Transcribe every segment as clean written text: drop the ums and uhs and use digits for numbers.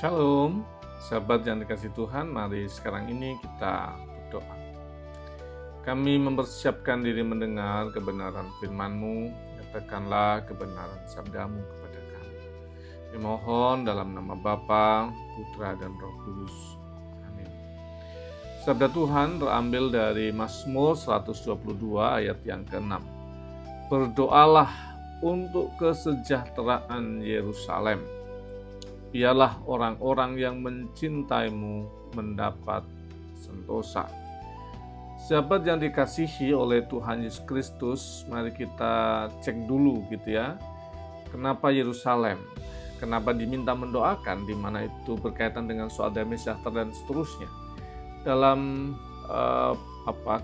Shalom, sahabat yang dikasih Tuhan, mari sekarang ini kita berdoa. Kami mempersiapkan diri mendengar kebenaran firman-Mu, nyatakanlah kebenaran sabda-Mu kepada kami. Dimohon dalam nama Bapa, Putra, dan Roh Kudus. Amin. Sabda Tuhan terambil dari Mazmur 122 ayat yang ke-6. Berdoalah untuk kesejahteraan Yerusalem. Biarlah orang-orang yang mencintai-Mu mendapat sentosa. Sahabat yang dikasihi oleh Tuhan Yesus Kristus, mari kita cek dulu gitu ya. Kenapa Yerusalem? Kenapa diminta mendoakan, di mana itu berkaitan dengan soal damai sejahtera dan seterusnya. Dalam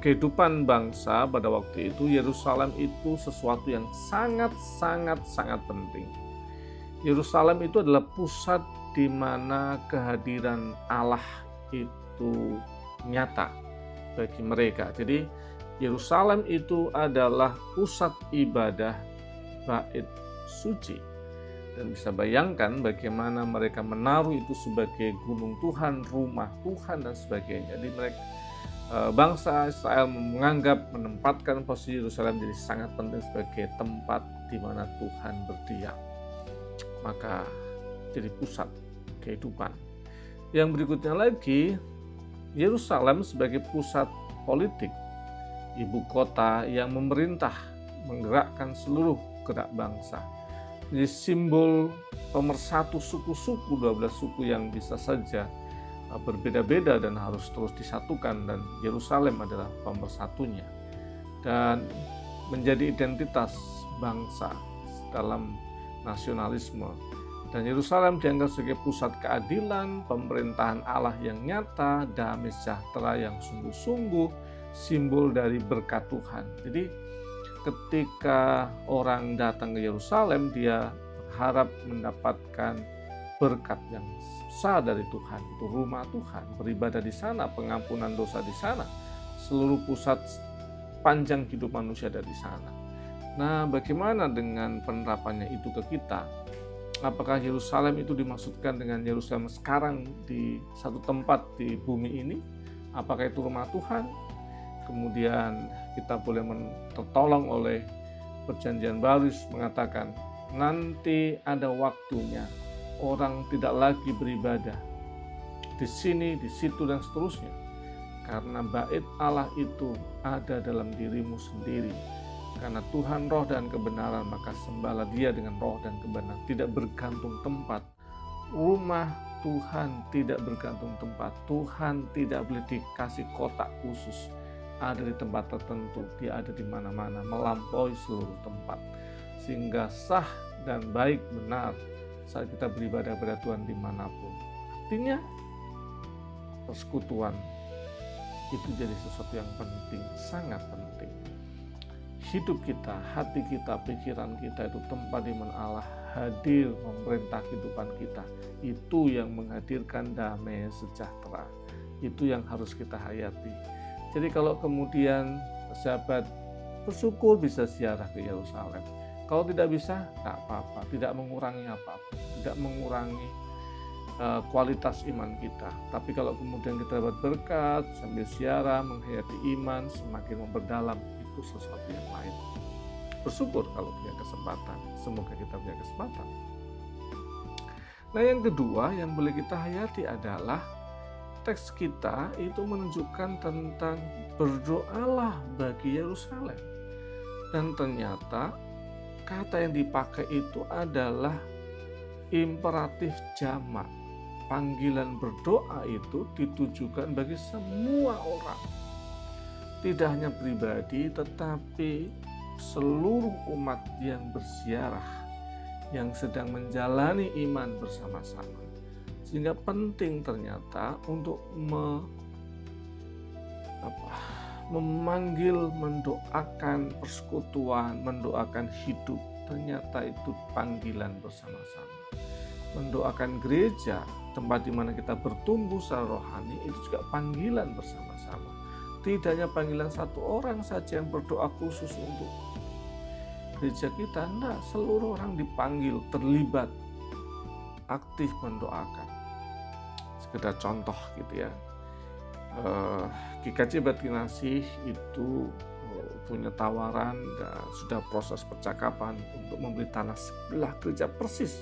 kehidupan bangsa pada waktu itu, Yerusalem itu sesuatu yang sangat penting. Yerusalem itu adalah pusat di mana kehadiran Allah itu nyata bagi mereka. Jadi Yerusalem itu adalah pusat ibadah bait suci. Dan bisa bayangkan bagaimana mereka menaruh itu sebagai gunung Tuhan, rumah Tuhan dan sebagainya. Jadi mereka bangsa Israel menempatkan posisi Yerusalem jadi sangat penting sebagai tempat di mana Tuhan berdiam. Maka jadi pusat kehidupan. Yang berikutnya lagi, Yerusalem sebagai pusat politik, ibu kota yang memerintah, menggerakkan seluruh gerak bangsa. Jadi simbol pemersatu suku-suku, 12 suku yang bisa saja berbeda-beda dan harus terus disatukan, dan Yerusalem adalah pemersatunya dan menjadi identitas bangsa dalam nasionalisme. Dan Yerusalem dianggap sebagai pusat keadilan, pemerintahan Allah yang nyata, damai sejahtera yang sungguh-sungguh, simbol dari berkat Tuhan. Jadi ketika orang datang ke Yerusalem, dia berharap mendapatkan berkat yang besar dari Tuhan. Itu rumah Tuhan, beribadah di sana, pengampunan dosa di sana, seluruh pusat panjang hidup manusia ada di sana. Nah, bagaimana dengan penerapannya itu ke kita? Apakah Yerusalem itu dimaksudkan dengan Yerusalem sekarang di satu tempat di bumi ini? Apakah itu rumah Tuhan? Kemudian kita boleh tertolong oleh perjanjian baru mengatakan nanti ada waktunya orang tidak lagi beribadah di sini, di situ dan seterusnya. Karena bait Allah itu ada dalam dirimu sendiri. Karena Tuhan roh dan kebenaran, maka sembahlah Dia dengan roh dan kebenaran, tidak bergantung tempat. Rumah Tuhan tidak bergantung tempat. Tuhan tidak boleh dikasih kotak khusus, ada di tempat tertentu. Dia ada di mana-mana, melampaui seluruh tempat, sehingga sah dan baik benar saat kita beribadah kepada Tuhan dimanapun. Artinya persekutuan itu jadi sesuatu yang penting, sangat penting. Hidup kita, hati kita, pikiran kita itu tempat di mana Allah hadir memerintah kehidupan kita. Itu yang menghadirkan damai sejahtera. Itu yang harus kita hayati. Jadi kalau kemudian sahabat bersyukur bisa ziarah ke Yerusalem. Kalau tidak bisa, tak apa-apa. Tidak mengurangi apa-apa. Tidak mengurangi kualitas iman kita. Tapi kalau kemudian kita dapat berkat sambil ziarah, menghayati iman, semakin memperdalam, itu sesuatu yang lain. Bersyukur kalau punya kesempatan. Semoga kita punya kesempatan. Nah, yang kedua yang boleh kita hayati adalah teks kita itu menunjukkan tentang berdoalah bagi Yerusalem. Dan ternyata kata yang dipakai itu adalah imperatif jamak. Panggilan berdoa itu ditujukan bagi semua orang. Tidak hanya pribadi, tetapi seluruh umat yang berziarah, yang sedang menjalani iman bersama-sama. Sehingga penting ternyata untuk memanggil, mendoakan persekutuan, mendoakan hidup. Ternyata itu panggilan bersama-sama. Mendoakan gereja, tempat di mana kita bertumbuh secara rohani, itu juga panggilan bersama-sama. Tidak hanya panggilan satu orang saja yang berdoa khusus untuk gereja kita, enggak, seluruh orang dipanggil, terlibat, aktif mendoakan. sekedar contoh gitu ya. GKJ Batinasih itu punya tawaran dan sudah proses percakapan untuk membeli tanah sebelah gereja persis.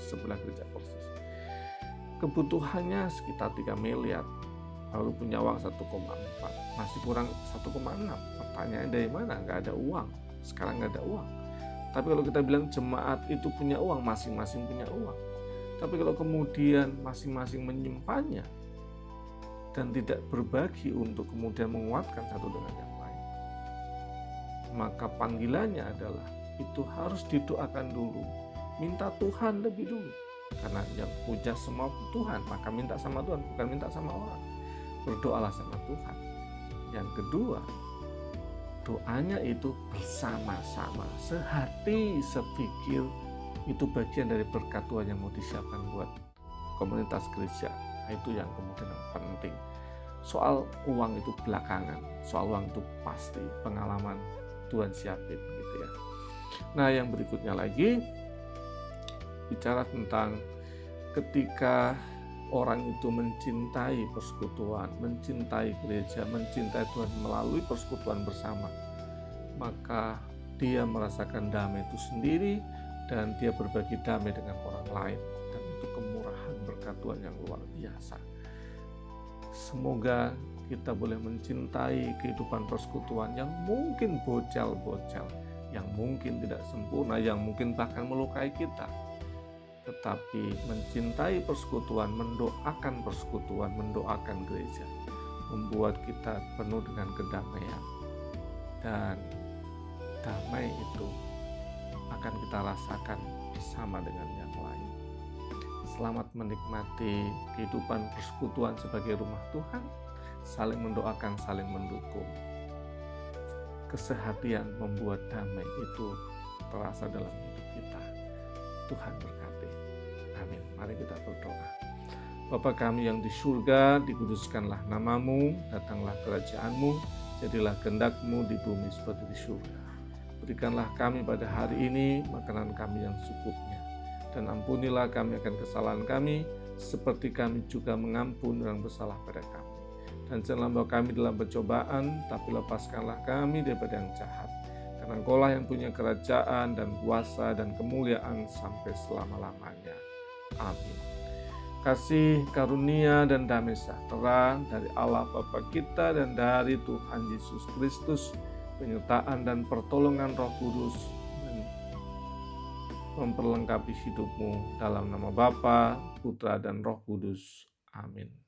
Kebutuhannya sekitar 3 miliar, lalu punya uang 1,4, masih kurang 1,6. Pertanyaannya dari mana? Nggak ada uang, sekarang nggak ada uang. Tapi kalau kita bilang jemaat itu punya uang, masing-masing punya uang. Tapi kalau kemudian masing-masing menyimpannya dan tidak berbagi untuk kemudian menguatkan satu dengan yang lain, maka panggilannya adalah itu harus didoakan dulu, minta Tuhan lebih dulu. Karena yang punya semua Tuhan, maka minta sama Tuhan, bukan minta sama orang. Berdoalah sama Tuhan. Yang kedua, doanya itu bersama-sama, sehati, sepikir. Itu bagian dari berkat Tuhan yang mau disiapkan buat komunitas gereja. Itu yang kemudian penting. Soal uang itu belakangan, soal uang itu pasti pengalaman Tuhan siapin gitu ya. Nah, yang berikutnya lagi bicara tentang ketika orang itu mencintai persekutuan, mencintai gereja, mencintai Tuhan melalui persekutuan bersama, maka dia merasakan damai itu sendiri dan dia berbagi damai dengan orang lain, dan itu kemurahan berkat Tuhan yang luar biasa. Semoga kita boleh mencintai kehidupan persekutuan yang mungkin bocel-bocel, yang mungkin tidak sempurna, yang mungkin bahkan melukai kita. Tetapi mencintai persekutuan, mendoakan persekutuan, mendoakan gereja, membuat kita penuh dengan kedamaian. Dan damai itu akan kita rasakan bersama dengan yang lain. Selamat menikmati kehidupan persekutuan sebagai rumah Tuhan, saling mendoakan, saling mendukung. Kesehatian membuat damai itu terasa dalam hidup kita. Tuhan berkati. Amin. Mari kita berdoa. Bapa kami yang di surga, dikuduskanlah namamu, datanglah kerajaan-Mu, jadilah kehendak-Mu di bumi seperti di surga. Berikanlah kami pada hari ini makanan kami yang secukupnya, dan ampunilah kami akan kesalahan kami, seperti kami juga mengampuni orang bersalah pada kami. Dan janganlah membawa kami dalam pencobaan, tapi lepaskanlah kami daripada yang jahat. Karena Engkau-lah yang punya kerajaan dan kuasa dan kemuliaan sampai selama-lamanya. Amin. Kasih, karunia, dan damai sejahtera dari Allah Bapa kita dan dari Tuhan Yesus Kristus, penyertaan dan pertolongan Roh Kudus memperlengkapi hidupmu dalam nama Bapa, Putra, dan Roh Kudus. Amin.